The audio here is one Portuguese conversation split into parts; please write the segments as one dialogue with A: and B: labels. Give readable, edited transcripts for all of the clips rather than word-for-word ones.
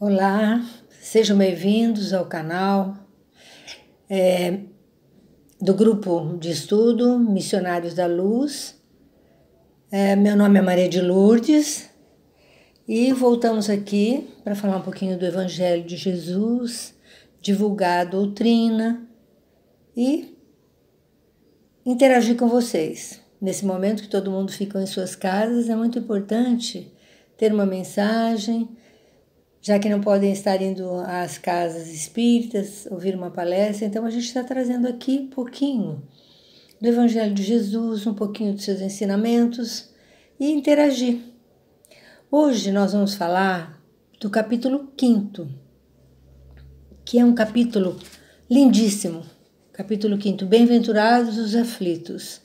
A: Olá, sejam bem-vindos ao canal do grupo de estudo Missionários da Luz. Meu nome é Maria de Lourdes e voltamos aqui para falar um pouquinho do Evangelho de Jesus, divulgar a doutrina e interagir com vocês. Nesse momento que todo mundo fica em suas casas, é muito importante ter uma mensagem, já que não podem estar indo às casas espíritas, ouvir uma palestra, então a gente está trazendo aqui um pouquinho do Evangelho de Jesus, um pouquinho dos seus ensinamentos e interagir. Hoje nós vamos falar do capítulo 5º, que é um capítulo lindíssimo. Capítulo 5º, Bem-aventurados os aflitos.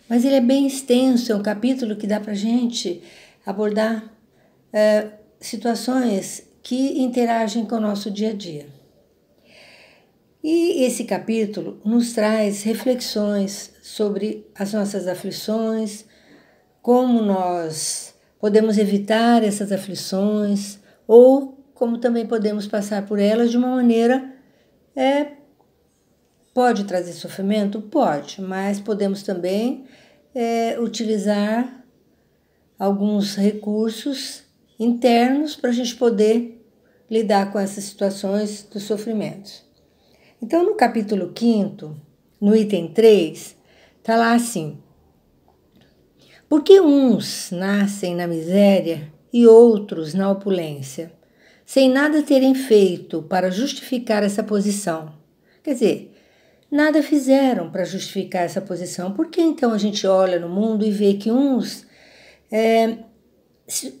A: Mas ele é bem extenso, é um capítulo que dá para a gente abordar situações que interagem com o nosso dia a dia. E esse capítulo nos traz reflexões sobre as nossas aflições, como nós podemos evitar essas aflições, ou como também podemos passar por elas de uma maneira... Pode trazer sofrimento? Pode, mas podemos também utilizar alguns recursos internos para a gente poder lidar com essas situações dos sofrimentos. Então, no capítulo 5º, no item 3, está lá assim: por que uns nascem na miséria e outros na opulência, sem nada terem feito para justificar essa posição? Quer dizer, nada fizeram para justificar essa posição. Por que então a gente olha no mundo e vê que uns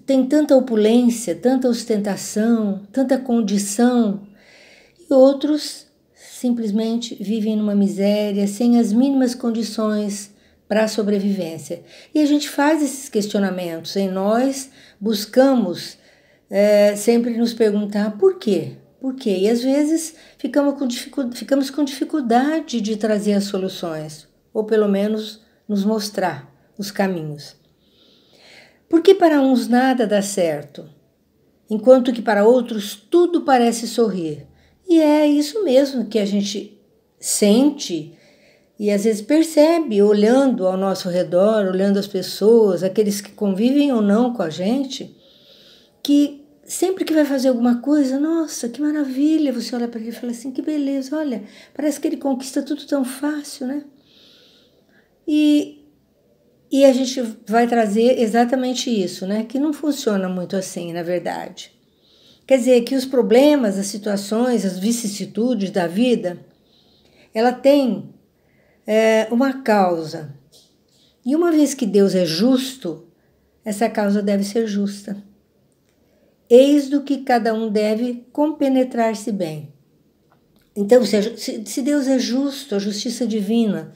A: têm tanta opulência, tanta ostentação, tanta condição, e outros simplesmente vivem numa miséria, sem as mínimas condições para a sobrevivência? E a gente faz esses questionamentos em nós, buscamos sempre nos perguntar por quê? Por quê? E às vezes ficamos com dificuldade de trazer as soluções, ou pelo menos nos mostrar os caminhos. Por que para uns nada dá certo, enquanto que para outros tudo parece sorrir? E é isso mesmo que a gente sente e às vezes percebe olhando ao nosso redor, olhando as pessoas, aqueles que convivem ou não com a gente, que sempre que vai fazer alguma coisa, nossa, que maravilha, você olha para ele e fala assim, que beleza, olha, parece que ele conquista tudo tão fácil, né? E a gente vai trazer exatamente isso, né? Que não funciona muito assim, na verdade. Quer dizer, que os problemas, as situações, as vicissitudes da vida, ela tem uma causa. E uma vez que Deus é justo, essa causa deve ser justa. Eis do que cada um deve compenetrar-se bem. Então, se Deus é justo, a justiça divina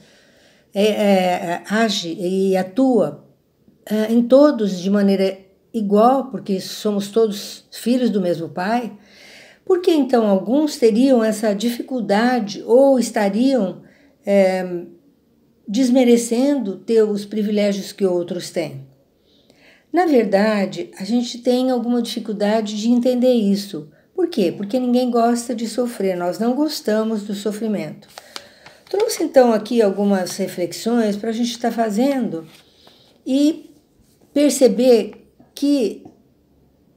A: age e atua em todos de maneira igual, porque somos todos filhos do mesmo Pai, por que então alguns teriam essa dificuldade ou estariam desmerecendo ter os privilégios que outros têm? Na verdade, a gente tem alguma dificuldade de entender isso. Por quê? Porque ninguém gosta de sofrer, nós não gostamos do sofrimento. Trouxe então aqui algumas reflexões para a gente estar fazendo e perceber que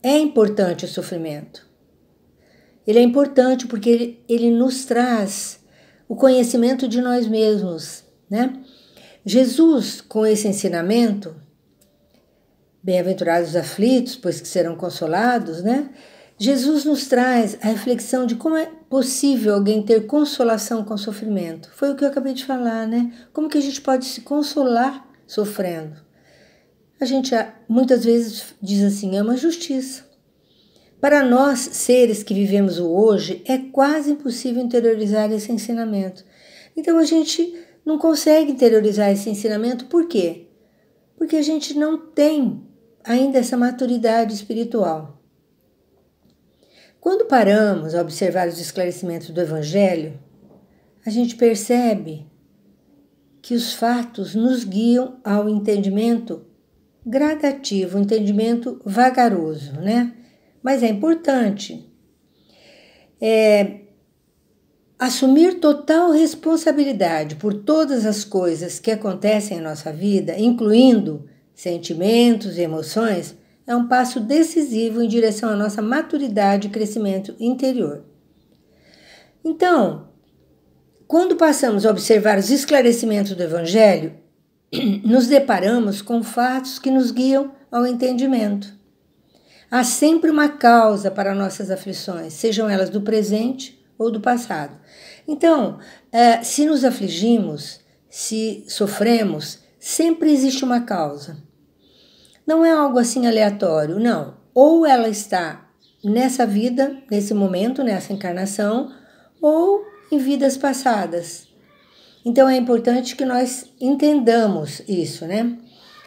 A: é importante o sofrimento. Ele é importante porque ele nos traz o conhecimento de nós mesmos, né? Jesus, com esse ensinamento, bem-aventurados os aflitos, pois que serão consolados, né? Jesus nos traz a reflexão de como é possível alguém ter consolação com o sofrimento. Foi o que eu acabei de falar, né? Como que a gente pode se consolar sofrendo? A gente muitas vezes diz assim, ama a justiça. Para nós, seres que vivemos o hoje, é quase impossível interiorizar esse ensinamento. Então a gente não consegue interiorizar esse ensinamento, por quê? Porque a gente não tem ainda essa maturidade espiritual. Quando paramos a observar os esclarecimentos do Evangelho, a gente percebe que os fatos nos guiam ao entendimento gradativo, um entendimento vagaroso, né? Mas é importante Assumir total responsabilidade por todas as coisas que acontecem em nossa vida, incluindo sentimentos e emoções, é um passo decisivo em direção à nossa maturidade e crescimento interior. Então, quando passamos a observar os esclarecimentos do Evangelho, nos deparamos com fatos que nos guiam ao entendimento. Há sempre uma causa para nossas aflições, sejam elas do presente ou do passado. Então, se nos afligimos, se sofremos, sempre existe uma causa. Não é algo assim aleatório, não. Ou ela está nessa vida, nesse momento, nessa encarnação, ou em vidas passadas. Então é importante que nós entendamos isso, né?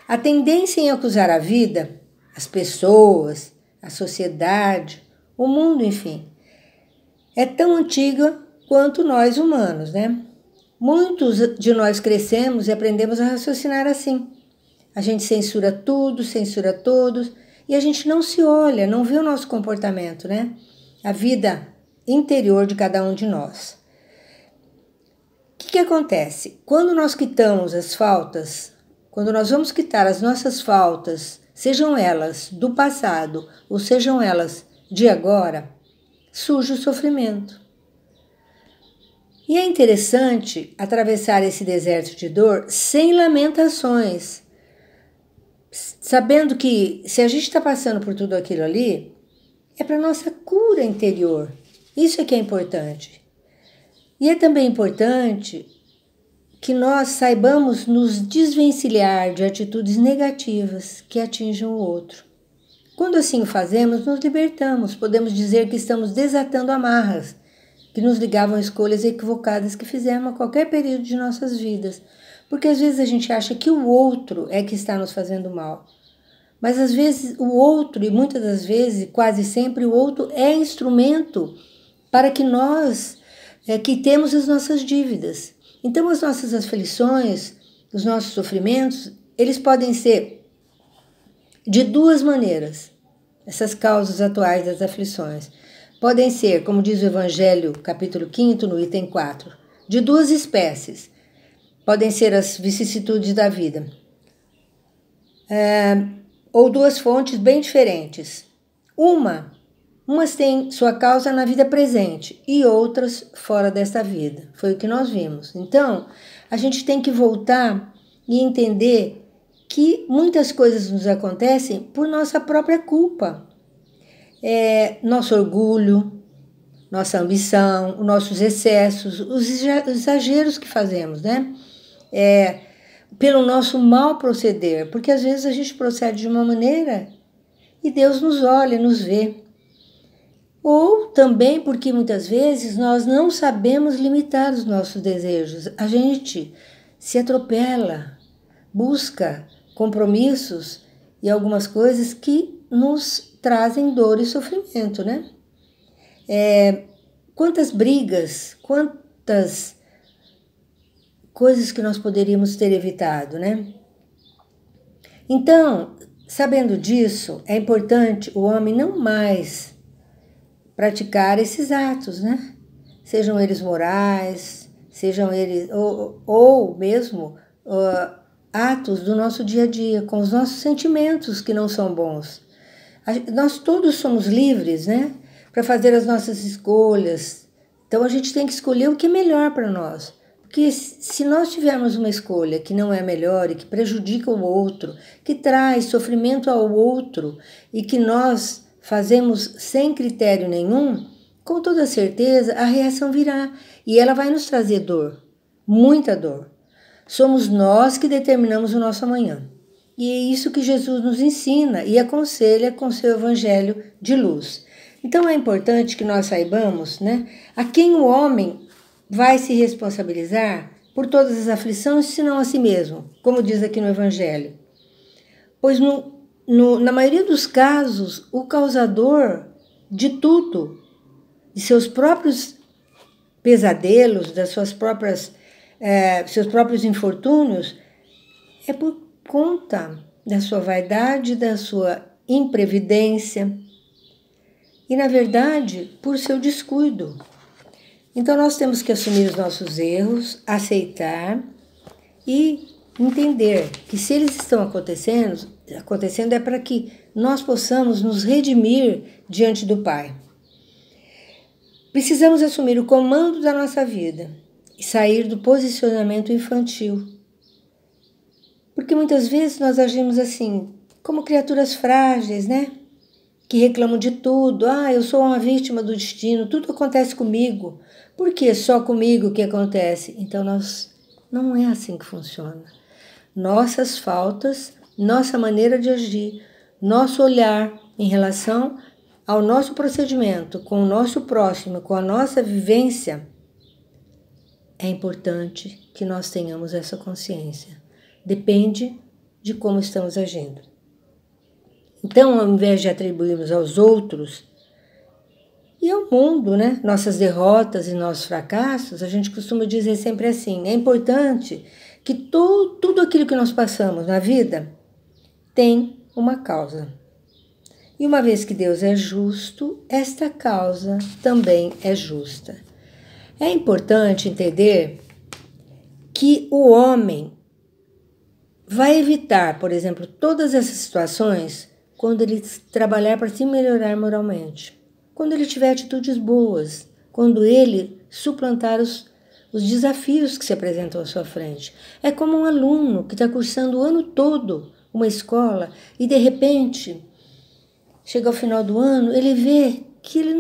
A: A tendência em acusar a vida, as pessoas, a sociedade, o mundo, enfim, é tão antiga quanto nós humanos, né? Muitos de nós crescemos e aprendemos a raciocinar assim. A gente censura tudo, censura todos, e a gente não se olha, não vê o nosso comportamento, né? A vida interior de cada um de nós. O que acontece? Quando nós quitamos as faltas, quando nós vamos quitar as nossas faltas, sejam elas do passado ou sejam elas de agora, surge o sofrimento. E é interessante atravessar esse deserto de dor sem lamentações, sabendo que se a gente está passando por tudo aquilo ali, é para nossa cura interior. Isso é que é importante. E é também importante que nós saibamos nos desvencilhar de atitudes negativas que atinjam o outro. Quando assim o fazemos, nos libertamos. Podemos dizer que estamos desatando amarras que nos ligavam a escolhas equivocadas que fizemos a qualquer período de nossas vidas. Porque às vezes a gente acha que o outro é que está nos fazendo mal. Mas às vezes o outro, e muitas das vezes, quase sempre, o outro é instrumento para que nós quitemos as nossas dívidas. Então as nossas aflições, os nossos sofrimentos, eles podem ser de duas maneiras, essas causas atuais das aflições. Podem ser, como diz o Evangelho, capítulo 5, no item 4, de duas espécies. Podem ser as vicissitudes da vida. Ou duas fontes bem diferentes. Umas têm sua causa na vida presente e outras fora desta vida. Foi o que nós vimos. Então, a gente tem que voltar e entender que muitas coisas nos acontecem por nossa própria culpa. Nosso orgulho, nossa ambição, os nossos excessos, os exageros que fazemos, né? Pelo nosso mal proceder, porque às vezes a gente procede de uma maneira e Deus nos olha, nos vê. Ou também porque muitas vezes nós não sabemos limitar os nossos desejos. A gente se atropela, busca compromissos e algumas coisas que nos trazem dor e sofrimento, né? Quantas brigas, quantas coisas que nós poderíamos ter evitado, né? Então, sabendo disso, é importante o homem não mais praticar esses atos, né? Sejam eles morais, sejam eles ou mesmo atos do nosso dia a dia, com os nossos sentimentos que não são bons. Nós todos somos livres, né? Para fazer as nossas escolhas. Então a gente tem que escolher o que é melhor para nós. Porque se nós tivermos uma escolha que não é melhor e que prejudica o outro, que traz sofrimento ao outro e que nós fazemos sem critério nenhum, com toda certeza a reação virá e ela vai nos trazer dor, muita dor. Somos nós que determinamos o nosso amanhã. E é isso que Jesus nos ensina e aconselha com seu evangelho de luz. Então é importante que nós saibamos, né, a quem o homem vai se responsabilizar por todas as aflições, senão a si mesmo, como diz aqui no evangelho. Pois na maioria dos casos, o causador de tudo, de seus próprios pesadelos, das suas próprias, seus próprios infortúnios, é por conta da sua vaidade, da sua imprevidência. e, na verdade, por seu descuido. Então, nós temos que assumir os nossos erros, aceitar e entender que se eles estão acontecendo é para que nós possamos nos redimir diante do Pai. Precisamos assumir o comando da nossa vida e sair do posicionamento infantil. Porque muitas vezes nós agimos assim, como criaturas frágeis, né? Que reclamam de tudo. Eu sou uma vítima do destino, tudo acontece comigo. Por que só comigo que acontece? Então, não é assim que funciona. Nossas faltas, nossa maneira de agir, nosso olhar em relação ao nosso procedimento com o nosso próximo, com a nossa vivência, é importante que nós tenhamos essa consciência. Depende de como estamos agindo. Então, ao invés de atribuirmos aos outros e ao mundo, né, nossas derrotas e nossos fracassos, a gente costuma dizer sempre assim, é importante que tudo aquilo que nós passamos na vida tem uma causa. E uma vez que Deus é justo, esta causa também é justa. É importante entender que o homem vai evitar, por exemplo, todas essas situações quando ele trabalhar para se melhorar moralmente, quando ele tiver atitudes boas, quando ele suplantar os desafios que se apresentam à sua frente. É como um aluno que está cursando o ano todo uma escola e, de repente, chega ao final do ano, ele vê que ele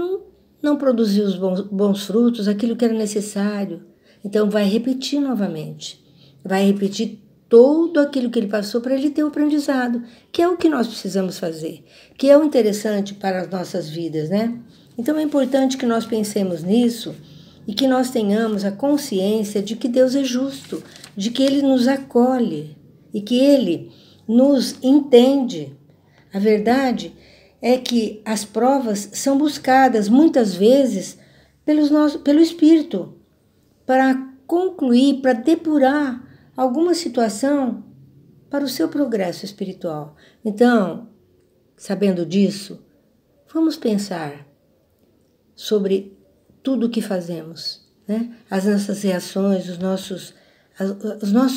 A: não produziu os bons frutos, aquilo que era necessário. Então, vai repetir novamente. Vai repetir tudo aquilo que ele passou para ele ter o aprendizado, que é o que nós precisamos fazer, que é o interessante para as nossas vidas, né? Então, é importante que nós pensemos nisso e que nós tenhamos a consciência de que Deus é justo, de que Ele nos acolhe e que Ele nos entende. A verdade é que as provas são buscadas muitas vezes pelo Espírito para concluir, para depurar alguma situação para o seu progresso espiritual. Então, sabendo disso, vamos pensar sobre tudo o que fazemos, né? As nossas reações, os nossos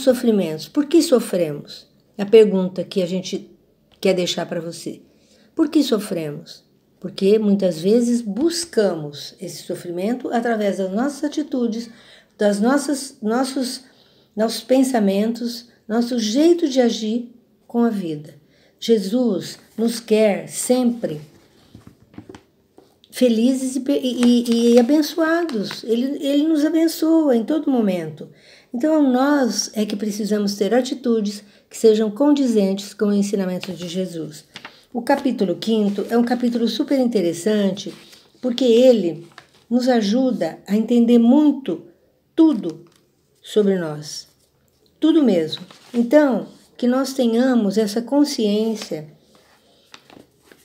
A: sofrimentos. Por que sofremos? É a pergunta que a gente quer deixar para você. Por que sofremos? Porque muitas vezes buscamos esse sofrimento através das nossas atitudes, nossos pensamentos, nosso jeito de agir com a vida. Jesus nos quer sempre felizes e abençoados. Ele nos abençoa em todo momento. Então, nós é que precisamos ter atitudes que sejam condizentes com o ensinamento de Jesus. O capítulo 5 é um capítulo super interessante, porque ele nos ajuda a entender muito tudo sobre nós. Tudo mesmo. Então, que nós tenhamos essa consciência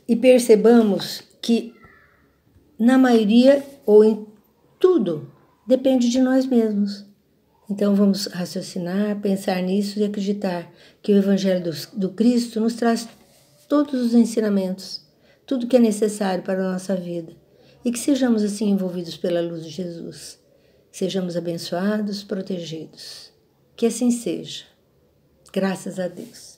A: e percebamos que na maioria ou em tudo depende de nós mesmos. Então vamos raciocinar, pensar nisso e acreditar que o Evangelho do Cristo nos traz todos os ensinamentos, tudo que é necessário para a nossa vida e que sejamos assim envolvidos pela luz de Jesus. Sejamos abençoados, protegidos. Que assim seja. Graças a Deus.